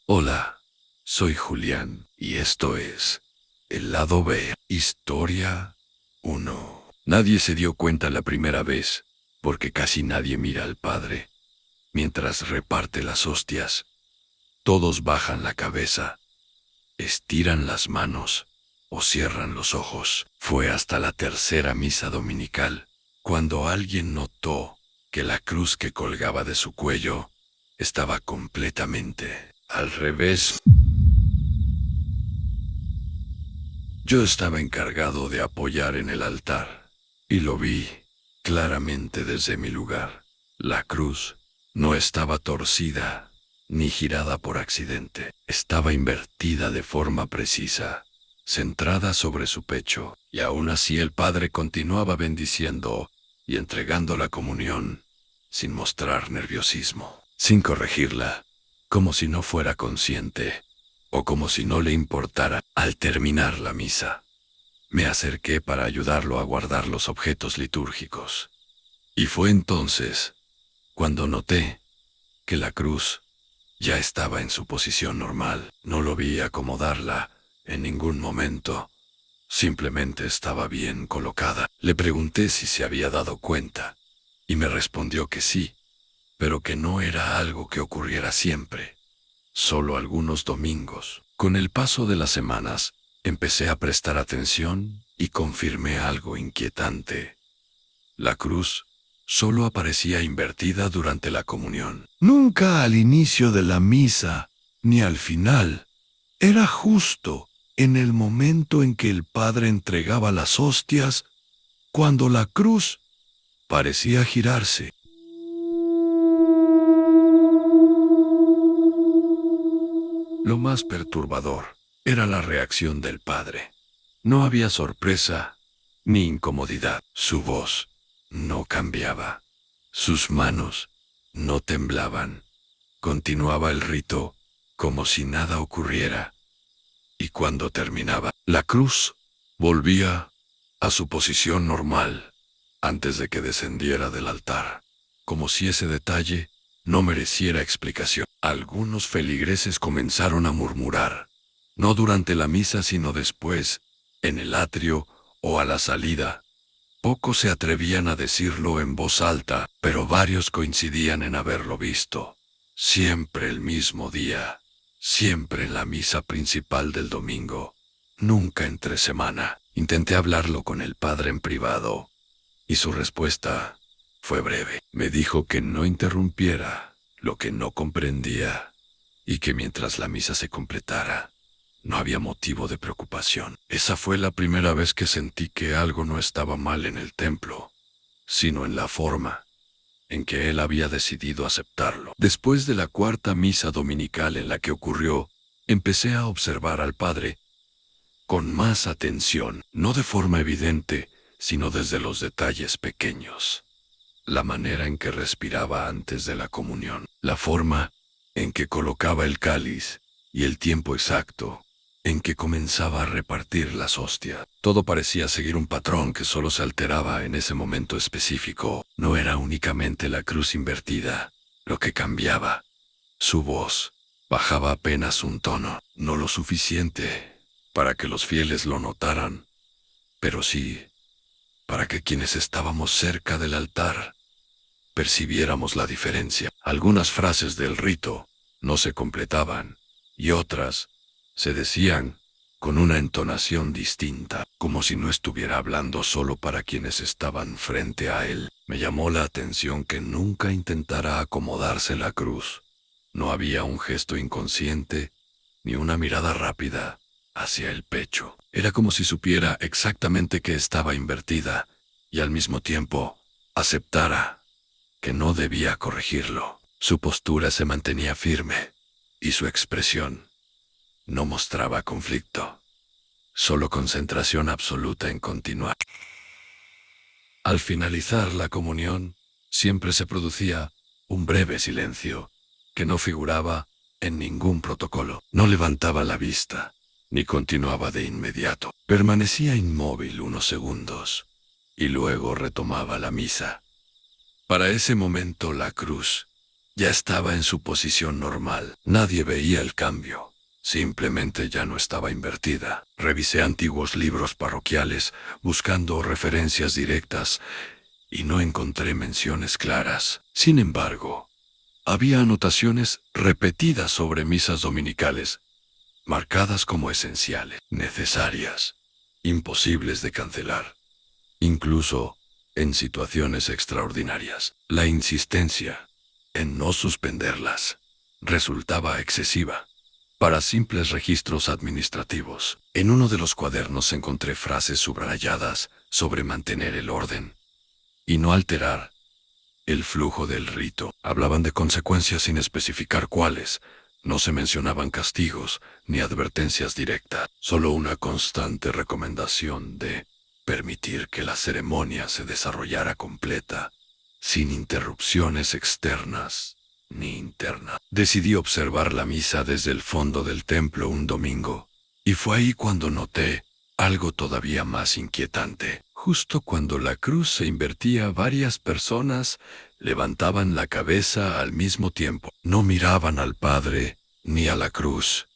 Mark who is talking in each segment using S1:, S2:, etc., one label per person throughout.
S1: Hola, soy Julián y esto es el lado B. Historia 1. Nadie se dio cuenta la primera vez, porque casi nadie mira al padre. Mientras reparte las hostias, todos bajan la cabeza, estiran las manos o cierran los ojos. Fue hasta la tercera misa dominical, cuando alguien notó que la cruz que colgaba de su cuello estaba completamente al revés. Yo estaba encargado de apoyar en el altar, y lo vi claramente desde mi lugar. La cruz no estaba torcida ni girada por accidente. Estaba invertida de forma precisa, centrada sobre su pecho, y aún así el padre continuaba bendiciendo y entregando la comunión, sin mostrar nerviosismo, sin corregirla, como si no fuera consciente o como si no le importara. Al terminar la misa, me acerqué para ayudarlo a guardar los objetos litúrgicos. Y fue entonces cuando noté que la cruz ya estaba en su posición normal. No lo vi acomodarla en ningún momento. Simplemente estaba bien colocada. Le pregunté si se había dado cuenta, y me respondió que sí, pero que no era algo que ocurriera siempre, solo algunos domingos. Con el paso de las semanas, empecé a prestar atención y confirmé algo inquietante. La cruz solo aparecía invertida durante la comunión. Nunca al inicio de la misa, ni al final. Era justo en el momento en que el padre entregaba las hostias, cuando la cruz parecía girarse. Lo más perturbador era la reacción del padre. No había sorpresa ni incomodidad. Su voz no cambiaba. Sus manos no temblaban. Continuaba el rito como si nada ocurriera. Y cuando terminaba, la cruz volvía a su posición normal antes de que descendiera del altar, como si ese detalle no mereciera explicación. Algunos feligreses comenzaron a murmurar, no durante la misa sino después, en el atrio o a la salida. Pocos se atrevían a decirlo en voz alta, pero varios coincidían en haberlo visto. Siempre el mismo día, siempre en la misa principal del domingo, nunca entre semana. Intenté hablarlo con el padre en privado, y su respuesta fue breve. Me dijo que no interrumpiera lo que no comprendía, y que mientras la misa se completara, no había motivo de preocupación. Esa fue la primera vez que sentí que algo no estaba mal en el templo, sino en la forma en que él había decidido aceptarlo. Después de la cuarta misa dominical en la que ocurrió, empecé a observar al padre con más atención, no de forma evidente, sino desde los detalles pequeños. La manera en que respiraba antes de la comunión, la forma en que colocaba el cáliz y el tiempo exacto en que comenzaba a repartir las hostias. Todo parecía seguir un patrón que solo se alteraba en ese momento específico. No era únicamente la cruz invertida lo que cambiaba. Su voz bajaba apenas un tono, no lo suficiente para que los fieles lo notaran, pero sí para que quienes estábamos cerca del altar percibiéramos la diferencia. Algunas frases del rito no se completaban, y otras se decían con una entonación distinta, como si no estuviera hablando solo para quienes estaban frente a él. Me llamó la atención que nunca intentara acomodarse la cruz. No había un gesto inconsciente, ni una mirada rápida hacia el pecho. Era como si supiera exactamente que estaba invertida, y al mismo tiempo aceptara que no debía corregirlo. Su postura se mantenía firme, y su expresión no mostraba conflicto, solo concentración absoluta en continuar. Al finalizar la comunión, siempre se producía un breve silencio, que no figuraba en ningún protocolo. No levantaba la vista, ni continuaba de inmediato. Permanecía inmóvil unos segundos, y luego retomaba la misa. Para ese momento la cruz Ya estaba en su posición normal. Nadie veía el cambio. Simplemente ya no estaba invertida. Revisé antiguos libros parroquiales buscando referencias directas y no encontré menciones claras. Sin embargo, había anotaciones repetidas sobre misas dominicales, marcadas como esenciales, necesarias, imposibles de cancelar, incluso en situaciones extraordinarias. La insistencia en no suspenderlas resultaba excesiva. Para simples registros administrativos, en uno de los cuadernos encontré frases subrayadas sobre mantener el orden y no alterar el flujo del rito. Hablaban de consecuencias sin especificar cuáles. No se mencionaban castigos ni advertencias directas, solo una constante recomendación de permitir que la ceremonia se desarrollara completa, sin interrupciones externas ni internas. Decidí observar la misa desde el fondo del templo un domingo, y fue ahí cuando noté algo todavía más inquietante. Justo cuando la cruz se invertía, varias personas levantaban la cabeza al mismo tiempo. No miraban al Padre ni a la cruz.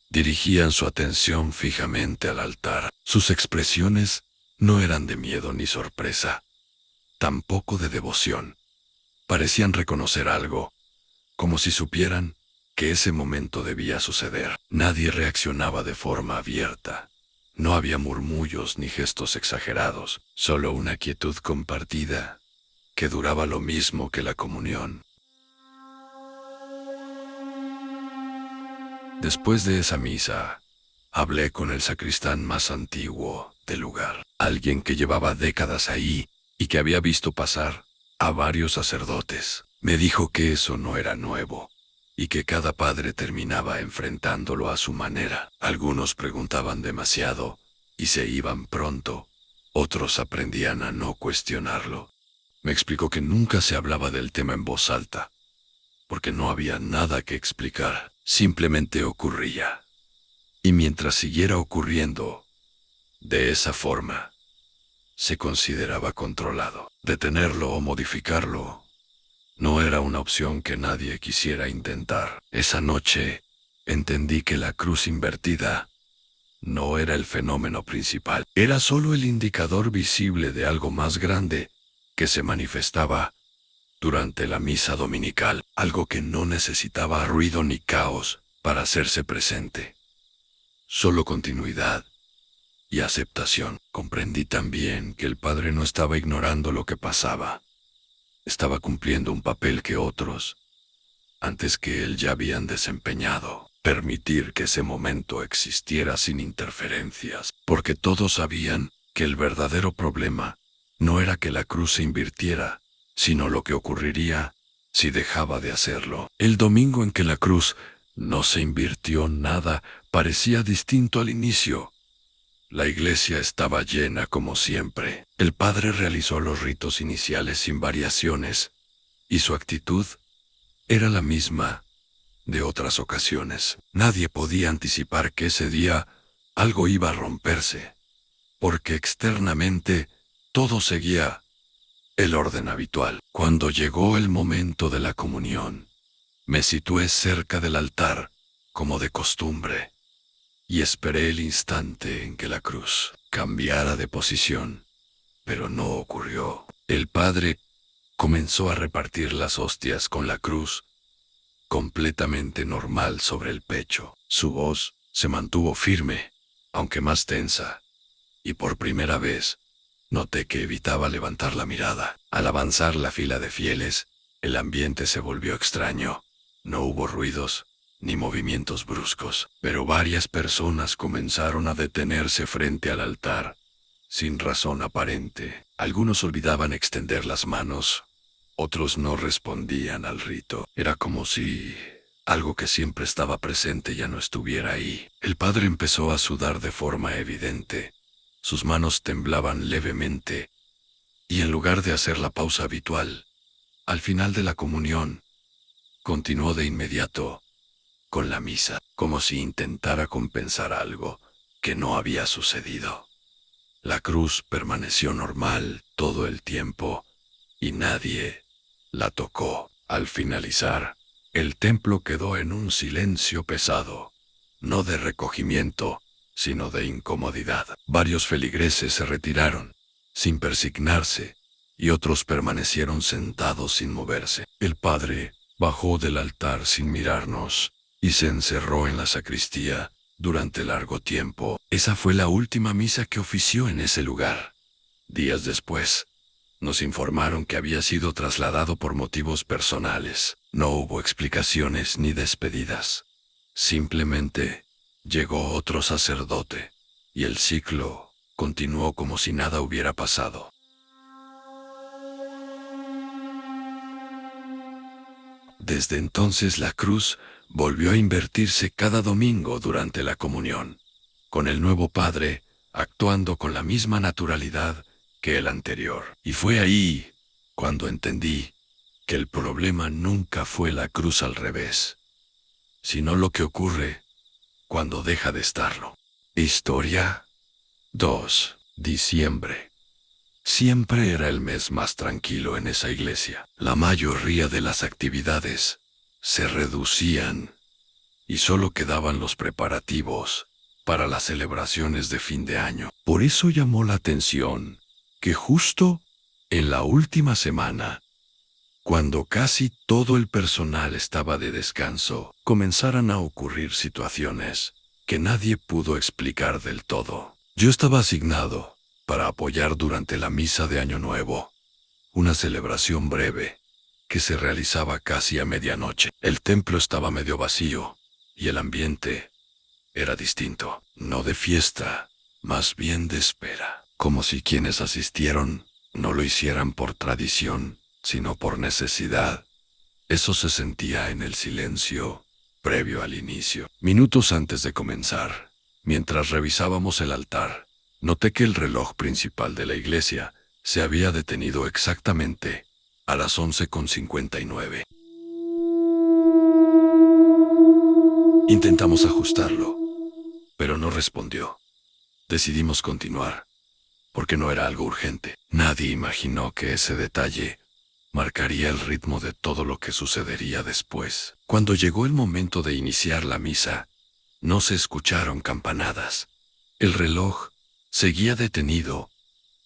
S1: Dirigían su atención fijamente al altar. Sus expresiones no eran de miedo ni sorpresa, tampoco de devoción. Parecían reconocer algo, como si supieran que ese momento debía suceder. Nadie reaccionaba de forma abierta. No había murmullos ni gestos exagerados, solo una quietud compartida que duraba lo mismo que la comunión. Después de esa misa, hablé con el sacristán más antiguo del lugar, alguien que llevaba décadas ahí y que había visto pasar a varios sacerdotes. Me dijo que eso no era nuevo y que cada padre terminaba enfrentándolo a su manera. Algunos preguntaban demasiado y se iban pronto, otros aprendían a no cuestionarlo. Me explicó que nunca se hablaba del tema en voz alta, porque no había nada que explicar, simplemente ocurría. Y mientras siguiera ocurriendo, de esa forma, se consideraba controlado. Detenerlo o modificarlo no era una opción que nadie quisiera intentar. Esa noche, entendí que la cruz invertida no era el fenómeno principal, era solo el indicador visible de algo más grande que se manifestaba durante la misa dominical, algo que no necesitaba ruido ni caos para hacerse presente, solo continuidad y aceptación. Comprendí también que el Padre no estaba ignorando lo que pasaba, estaba cumpliendo un papel que otros, antes que él, ya habían desempeñado. Permitir que ese momento existiera sin interferencias, porque todos sabían que el verdadero problema no era que la cruz se invirtiera, sino lo que ocurriría si dejaba de hacerlo. El domingo en que la cruz no se invirtió, nada parecía distinto al inicio. La iglesia estaba llena como siempre. El Padre realizó los ritos iniciales sin variaciones, y su actitud era la misma de otras ocasiones. Nadie podía anticipar que ese día algo iba a romperse, porque externamente todo seguía el orden habitual. Cuando llegó el momento de la comunión, me situé cerca del altar, como de costumbre, y esperé el instante en que la cruz cambiara de posición, pero no ocurrió. El Padre comenzó a repartir las hostias con la cruz completamente normal sobre el pecho. Su voz se mantuvo firme, aunque más tensa, y por primera vez noté que evitaba levantar la mirada. Al avanzar la fila de fieles, el ambiente se volvió extraño. No hubo ruidos ni movimientos bruscos, pero varias personas comenzaron a detenerse frente al altar, sin razón aparente. Algunos olvidaban extender las manos, otros no respondían al rito. Era como si algo que siempre estaba presente ya no estuviera ahí. El Padre empezó a sudar de forma evidente. Sus manos temblaban levemente, y en lugar de hacer la pausa habitual, al final de la comunión, continuó de inmediato con la misa, como si intentara compensar algo que no había sucedido. La cruz permaneció normal todo el tiempo, y nadie la tocó. Al finalizar, el templo quedó en un silencio pesado, no de recogimiento, sino de incomodidad. Varios feligreses se retiraron, sin persignarse, y otros permanecieron sentados sin moverse. El padre bajó del altar sin mirarnos, y se encerró en la sacristía durante largo tiempo. Esa fue la última misa que ofició en ese lugar. Días después, nos informaron que había sido trasladado por motivos personales. No hubo explicaciones ni despedidas. Simplemente llegó otro sacerdote, y el ciclo continuó como si nada hubiera pasado. Desde entonces la cruz volvió a invertirse cada domingo durante la comunión, con el nuevo padre actuando con la misma naturalidad que el anterior. Y fue ahí cuando entendí que el problema nunca fue la cruz al revés, sino lo que ocurre cuando deja de estarlo. Historia 2. Diciembre. Siempre era el mes más tranquilo en esa iglesia. La mayoría de las actividades se reducían y solo quedaban los preparativos para las celebraciones de fin de año. Por eso llamó la atención que justo en la última semana, cuando casi todo el personal estaba de descanso, comenzaran a ocurrir situaciones que nadie pudo explicar del todo. Yo estaba asignado para apoyar durante la misa de Año Nuevo, una celebración breve que se realizaba casi a medianoche. El templo estaba medio vacío y el ambiente era distinto, no de fiesta, más bien de espera, como si quienes asistieron no lo hicieran por tradición, sino por necesidad. Eso se sentía en el silencio previo al inicio. Minutos antes de comenzar, mientras revisábamos el altar, noté que el reloj principal de la iglesia se había detenido exactamente a las 11:59. Intentamos ajustarlo, pero no respondió. Decidimos continuar, porque no era algo urgente. Nadie imaginó que ese detalle marcaría el ritmo de todo lo que sucedería después. Cuando llegó el momento de iniciar la misa, no se escucharon campanadas. El reloj seguía detenido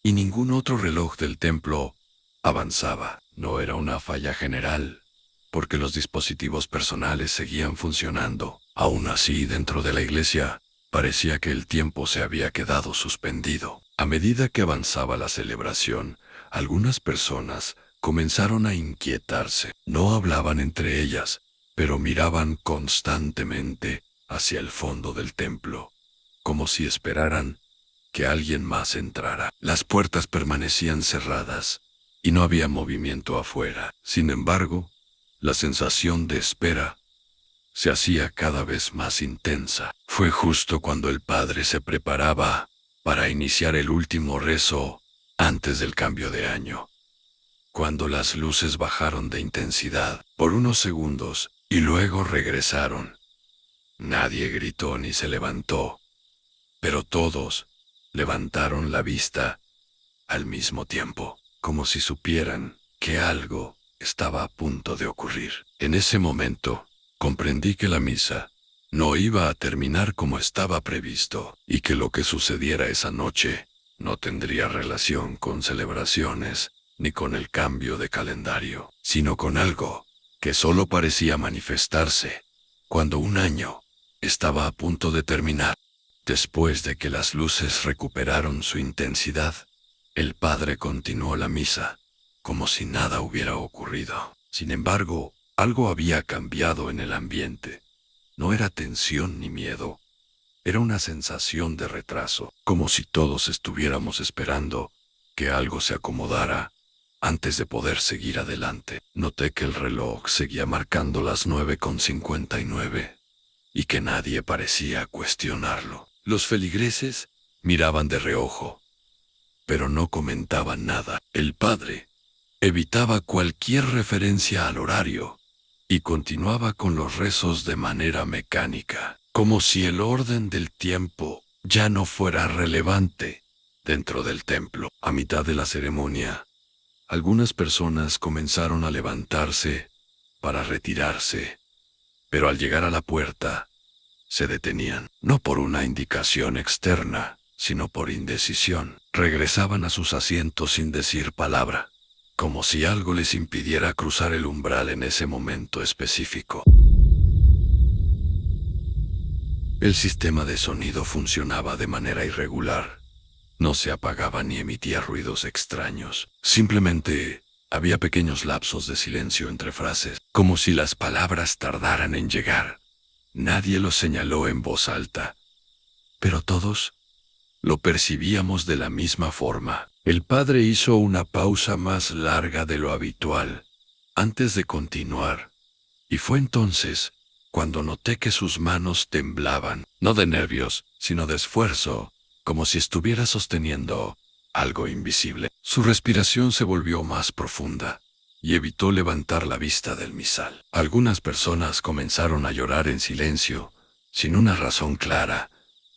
S1: y ningún otro reloj del templo avanzaba. No era una falla general, porque los dispositivos personales seguían funcionando. Aún así, dentro de la iglesia, parecía que el tiempo se había quedado suspendido. A medida que avanzaba la celebración, algunas personas comenzaron a inquietarse. No hablaban entre ellas, pero miraban constantemente hacia el fondo del templo, como si esperaran que alguien más entrara. Las puertas permanecían cerradas y no había movimiento afuera. Sin embargo, la sensación de espera se hacía cada vez más intensa. Fue justo cuando el padre se preparaba para iniciar el último rezo antes del cambio de año, cuando las luces bajaron de intensidad por unos segundos y luego regresaron. Nadie gritó ni se levantó, pero todos levantaron la vista al mismo tiempo, como si supieran que algo estaba a punto de ocurrir. En ese momento, comprendí que la misa no iba a terminar como estaba previsto y que lo que sucediera esa noche no tendría relación con celebraciones ni con el cambio de calendario, sino con algo que solo parecía manifestarse cuando un año estaba a punto de terminar. Después de que las luces recuperaron su intensidad, el padre continuó la misa, como si nada hubiera ocurrido. Sin embargo, algo había cambiado en el ambiente. No era tensión ni miedo, era una sensación de retraso, como si todos estuviéramos esperando que algo se acomodara antes de poder seguir adelante. Noté que el reloj seguía marcando las 9:59 y que nadie parecía cuestionarlo. Los feligreses miraban de reojo, pero no comentaban nada. El padre evitaba cualquier referencia al horario y continuaba con los rezos de manera mecánica, como si el orden del tiempo ya no fuera relevante dentro del templo. A mitad de la ceremonia, algunas personas comenzaron a levantarse para retirarse, pero al llegar a la puerta, se detenían, no por una indicación externa, sino por indecisión. Regresaban a sus asientos sin decir palabra, como si algo les impidiera cruzar el umbral en ese momento específico. El sistema de sonido funcionaba de manera irregular. No se apagaba ni emitía ruidos extraños. Simplemente había pequeños lapsos de silencio entre frases, como si las palabras tardaran en llegar. Nadie lo señaló en voz alta, pero todos lo percibíamos de la misma forma. El padre hizo una pausa más larga de lo habitual antes de continuar, y fue entonces cuando noté que sus manos temblaban, no de nervios, sino de esfuerzo, como si estuviera sosteniendo algo invisible. Su respiración se volvió más profunda y evitó levantar la vista del misal. Algunas personas comenzaron a llorar en silencio, sin una razón clara.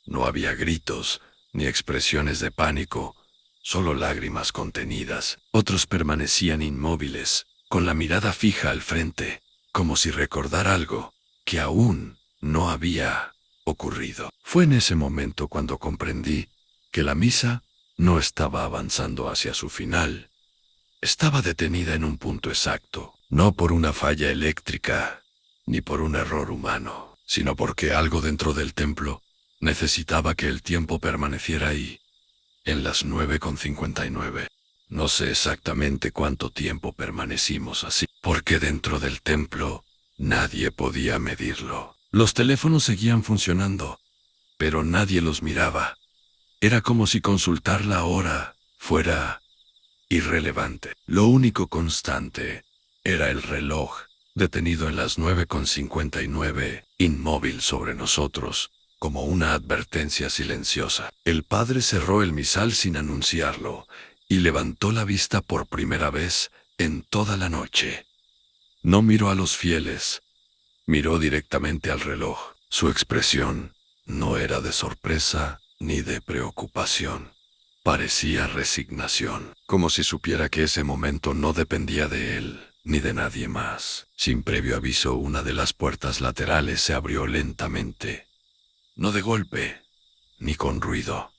S1: No había gritos ni expresiones de pánico, solo lágrimas contenidas. Otros permanecían inmóviles, con la mirada fija al frente, como si recordar algo que aún no había ocurrido. Fue en ese momento cuando comprendí que la misa no estaba avanzando hacia su final. Estaba detenida en un punto exacto, no por una falla eléctrica, ni por un error humano, sino porque algo dentro del templo necesitaba que el tiempo permaneciera ahí, en las 9:59. No sé exactamente cuánto tiempo permanecimos así, porque dentro del templo nadie podía medirlo. Los teléfonos seguían funcionando, pero nadie los miraba. Era como si consultar la hora fuera irrelevante. Lo único constante era el reloj, detenido en las 9:59, inmóvil sobre nosotros, como una advertencia silenciosa. El padre cerró el misal sin anunciarlo y levantó la vista por primera vez en toda la noche. No miró a los fieles, miró directamente al reloj. Su expresión no era de sorpresa ni de preocupación. Parecía resignación, como si supiera que ese momento no dependía de él, ni de nadie más. Sin previo aviso, una de las puertas laterales se abrió lentamente. No de golpe, ni con ruido.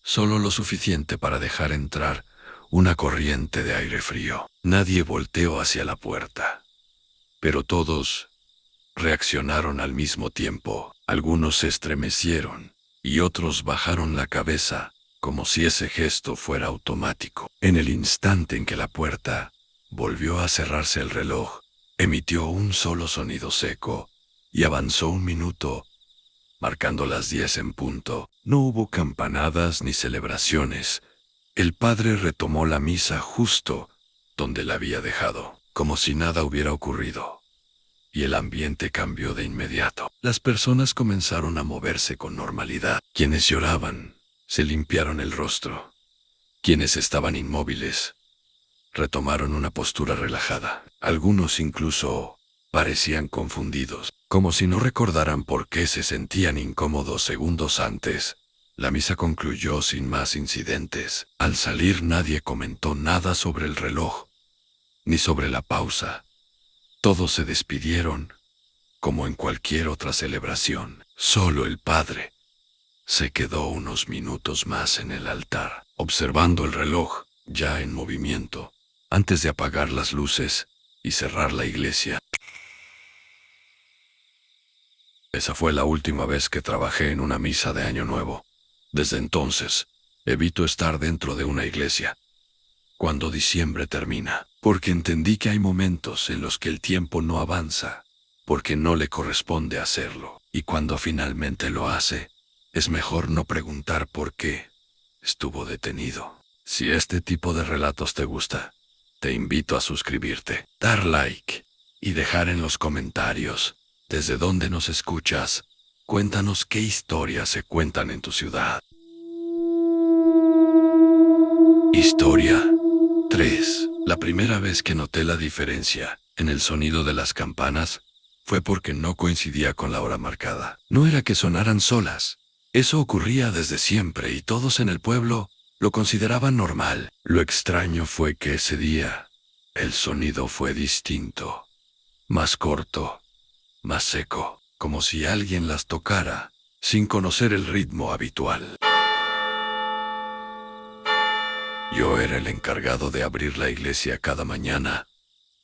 S1: Solo lo suficiente para dejar entrar una corriente de aire frío. Nadie volteó hacia la puerta, pero todos reaccionaron al mismo tiempo. Algunos se estremecieron y otros bajaron la cabeza, como si ese gesto fuera automático. En el instante en que la puerta volvió a cerrarse, el reloj emitió un solo sonido seco y avanzó un minuto, marcando las 10 en punto. No hubo campanadas ni celebraciones. El padre retomó la misa justo donde la había dejado, como si nada hubiera ocurrido. Y el ambiente cambió de inmediato. Las personas comenzaron a moverse con normalidad. Quienes lloraban se limpiaron el rostro. Quienes estaban inmóviles retomaron una postura relajada. Algunos incluso parecían confundidos, como si no recordaran por qué se sentían incómodos segundos antes. La misa concluyó sin más incidentes. Al salir nadie comentó nada sobre el reloj, ni sobre la pausa. Todos se despidieron, como en cualquier otra celebración. Solo el padre se quedó unos minutos más en el altar, observando el reloj, ya en movimiento, antes de apagar las luces y cerrar la iglesia. Esa fue la última vez que trabajé en una misa de Año Nuevo. Desde entonces, evito estar dentro de una iglesia cuando diciembre termina, porque entendí que hay momentos en los que el tiempo no avanza, porque no le corresponde hacerlo, y cuando finalmente lo hace, es mejor no preguntar por qué estuvo detenido. Si este tipo de relatos te gusta, te invito a suscribirte, dar like y dejar en los comentarios desde dónde nos escuchas. Cuéntanos qué historias se cuentan en tu ciudad. Historia 3. La primera vez que noté la diferencia en el sonido de las campanas fue porque no coincidía con la hora marcada. No era que sonaran solas. Eso ocurría desde siempre y todos en el pueblo lo consideraban normal. Lo extraño fue que ese día el sonido fue distinto. más corto, más seco, como si alguien las tocara, sin conocer el ritmo habitual. Yo era el encargado de abrir la iglesia cada mañana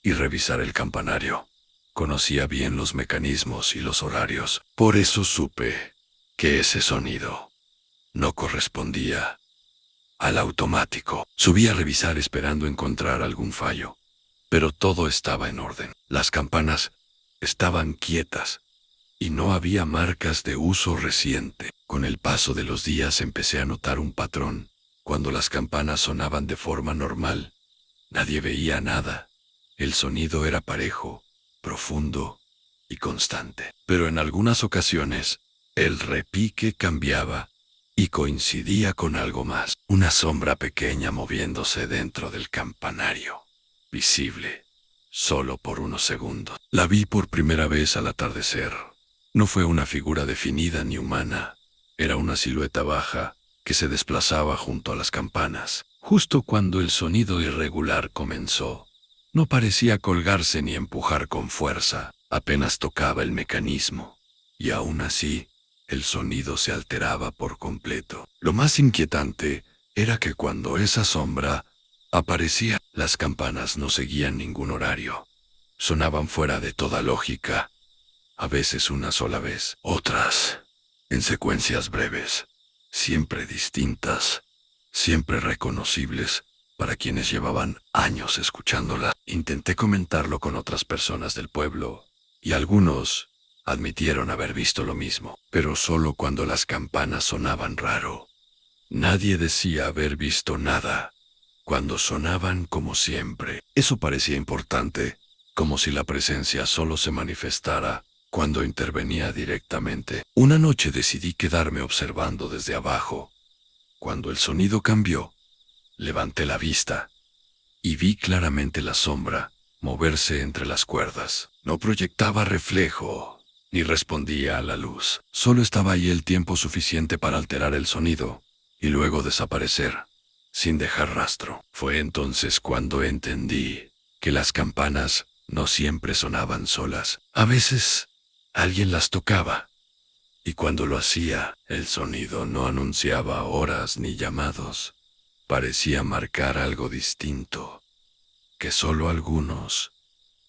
S1: y revisar el campanario. Conocía bien los mecanismos y los horarios. Por eso supe que ese sonido no correspondía al automático. Subí a revisar esperando encontrar algún fallo, pero todo estaba en orden. Las campanas estaban quietas y no había marcas de uso reciente. Con el paso de los días empecé a notar un patrón. Cuando las campanas sonaban de forma normal, nadie veía nada. El sonido era parejo, profundo y constante. Pero en algunas ocasiones, el repique cambiaba y coincidía con algo más. Una sombra pequeña moviéndose dentro del campanario, visible solo por unos segundos. La vi por primera vez al atardecer. No fue una figura definida ni humana. Era una silueta baja que se desplazaba junto a las campanas. Justo cuando el sonido irregular comenzó, no parecía colgarse ni empujar con fuerza, apenas tocaba el mecanismo. Y aún así, el sonido se alteraba por completo. Lo más inquietante era que cuando esa sombra aparecía, las campanas no seguían ningún horario. Sonaban fuera de toda lógica, a veces una sola vez, otras en secuencias breves, siempre distintas, siempre reconocibles para quienes llevaban años escuchándola. Intenté comentarlo con otras personas del pueblo, y algunos admitieron haber visto lo mismo, pero solo cuando las campanas sonaban raro. Nadie decía haber visto nada. Cuando sonaban como siempre, eso parecía importante, como si la presencia solo se manifestara cuando intervenía directamente. Una noche decidí quedarme observando desde abajo. Cuando el sonido cambió, levanté la vista y vi claramente la sombra moverse entre las cuerdas. No proyectaba reflejo ni respondía a la luz. Solo estaba ahí el tiempo suficiente para alterar el sonido y luego desaparecer, sin dejar rastro. Fue entonces cuando entendí que las campanas no siempre sonaban solas. A veces alguien las tocaba, y cuando lo hacía, el sonido no anunciaba horas ni llamados. Parecía marcar algo distinto, que solo algunos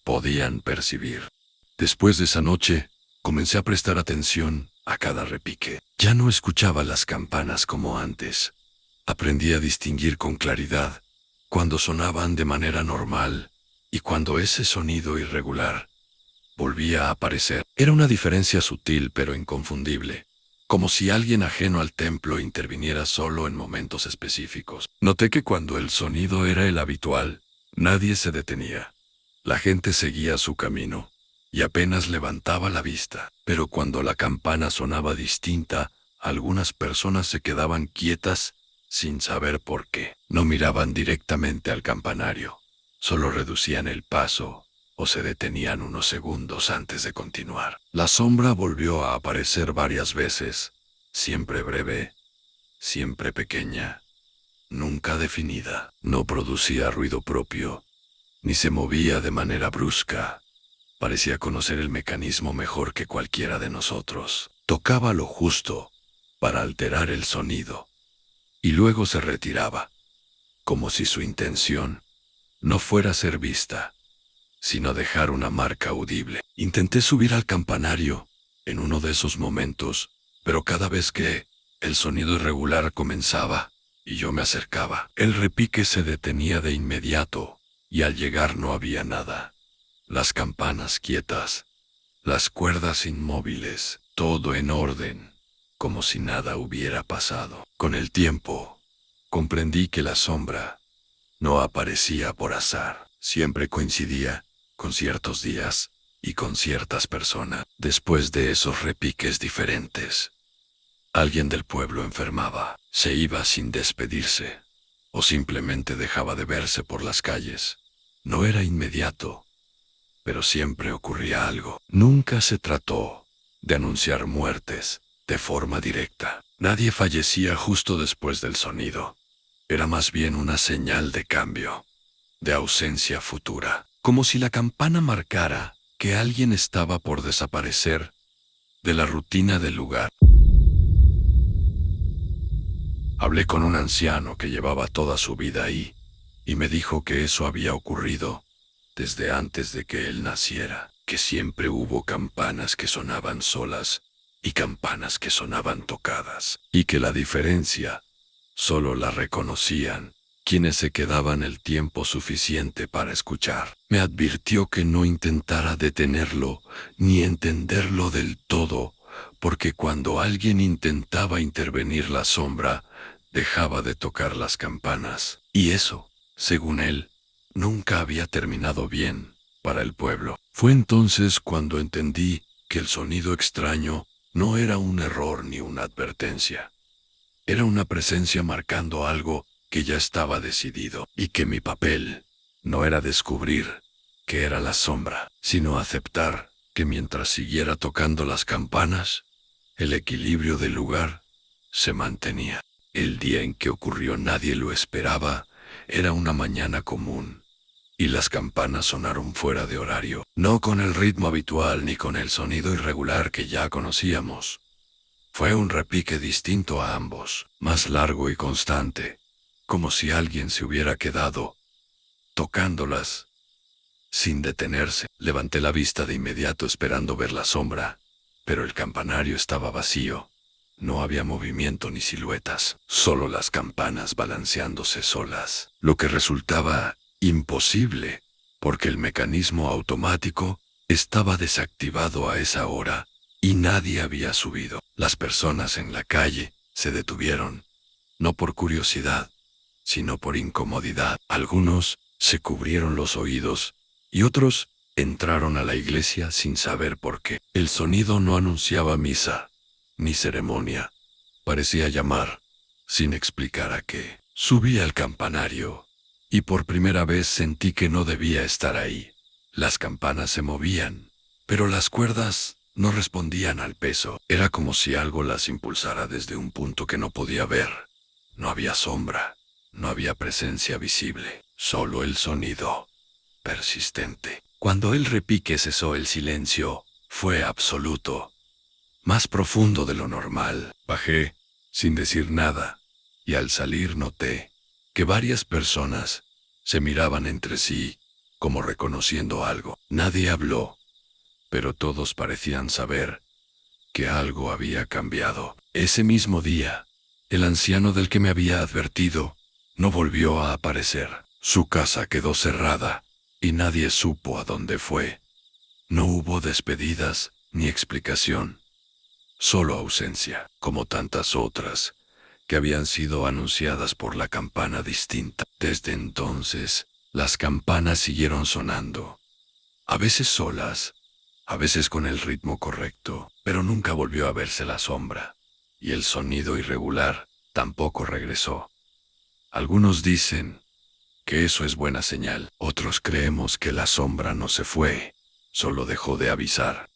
S1: podían percibir. Después de esa noche, comencé a prestar atención a cada repique. Ya no escuchaba las campanas como antes. Aprendí a distinguir con claridad cuando sonaban de manera normal y cuando ese sonido irregular volvía a aparecer. Era una diferencia sutil pero inconfundible, como si alguien ajeno al templo interviniera solo en momentos específicos. Noté que cuando el sonido era el habitual, nadie se detenía. La gente seguía su camino y apenas levantaba la vista. Pero cuando la campana sonaba distinta, algunas personas se quedaban quietas sin saber por qué. No miraban directamente al campanario, solo reducían el paso o se detenían unos segundos antes de continuar. La sombra volvió a aparecer varias veces, siempre breve, siempre pequeña, nunca definida. No producía ruido propio, ni se movía de manera brusca. Parecía conocer el mecanismo mejor que cualquiera de nosotros. Tocaba lo justo para alterar el sonido, y luego se retiraba, como si su intención no fuera ser vista, sino dejar una marca audible. Intenté subir al campanario en uno de esos momentos, pero cada vez que el sonido irregular comenzaba y yo me acercaba, el repique se detenía de inmediato y al llegar no había nada. Las campanas quietas, las cuerdas inmóviles, todo en orden, como si nada hubiera pasado. Con el tiempo, comprendí que la sombra no aparecía por azar, siempre coincidía con ciertos días y con ciertas personas. Después de esos repiques diferentes, alguien del pueblo enfermaba, se iba sin despedirse, o simplemente dejaba de verse por las calles. No era inmediato, pero siempre ocurría algo. Nunca se trató de anunciar muertes de forma directa. Nadie fallecía justo después del sonido. Era más bien una señal de cambio, de ausencia futura, como si la campana marcara que alguien estaba por desaparecer de la rutina del lugar. Hablé con un anciano que llevaba toda su vida ahí y me dijo que eso había ocurrido desde antes de que él naciera, que siempre hubo campanas que sonaban solas y campanas que sonaban tocadas, y que la diferencia solo la reconocían quienes se quedaban el tiempo suficiente para escuchar. Me advirtió que no intentara detenerlo ni entenderlo del todo, porque cuando alguien intentaba intervenir la sombra, dejaba de tocar las campanas. Y eso, según él, nunca había terminado bien para el pueblo. Fue entonces cuando entendí que el sonido extraño no era un error ni una advertencia. Era una presencia marcando algo que ya estaba decidido, y que mi papel no era descubrir qué era la sombra, sino aceptar que mientras siguiera tocando las campanas, el equilibrio del lugar se mantenía. El día en que ocurrió nadie lo esperaba, era una mañana común, y las campanas sonaron fuera de horario, no con el ritmo habitual ni con el sonido irregular que ya conocíamos. Fue un repique distinto a ambos, más largo y constante, como si alguien se hubiera quedado tocándolas sin detenerse. Levanté la vista de inmediato esperando ver la sombra, pero el campanario estaba vacío. No había movimiento ni siluetas, solo las campanas balanceándose solas, lo que resultaba imposible, porque el mecanismo automático estaba desactivado a esa hora y nadie había subido. Las personas en la calle se detuvieron, no por curiosidad, sino por incomodidad. Algunos se cubrieron los oídos y otros entraron a la iglesia sin saber por qué. El sonido no anunciaba misa ni ceremonia. Parecía llamar, sin explicar a qué. Subí al campanario y por primera vez sentí que no debía estar ahí. Las campanas se movían, pero las cuerdas no respondían al peso. Era como si algo las impulsara desde un punto que no podía ver. No había sombra, no había presencia visible, solo el sonido persistente. Cuando el repique cesó, el silencio fue absoluto, más profundo de lo normal. Bajé, sin decir nada, y al salir noté que varias personas se miraban entre sí, como reconociendo algo. Nadie habló, pero todos parecían saber que algo había cambiado. Ese mismo día, el anciano del que me había advertido no volvió a aparecer. Su casa quedó cerrada y nadie supo a dónde fue. No hubo despedidas ni explicación, solo ausencia, como tantas otras que habían sido anunciadas por la campana distinta. Desde entonces, las campanas siguieron sonando, a veces solas, a veces con el ritmo correcto, pero nunca volvió a verse la sombra, y el sonido irregular tampoco regresó. Algunos dicen que eso es buena señal, otros creemos que la sombra no se fue, solo dejó de avisar.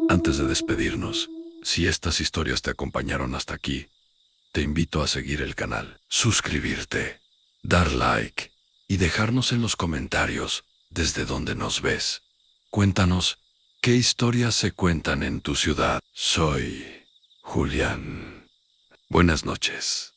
S1: Antes de despedirnos, si estas historias te acompañaron hasta aquí, te invito a seguir el canal, suscribirte, dar like y dejarnos en los comentarios desde donde nos ves. Cuéntanos qué historias se cuentan en tu ciudad. Soy Julián. Buenas noches.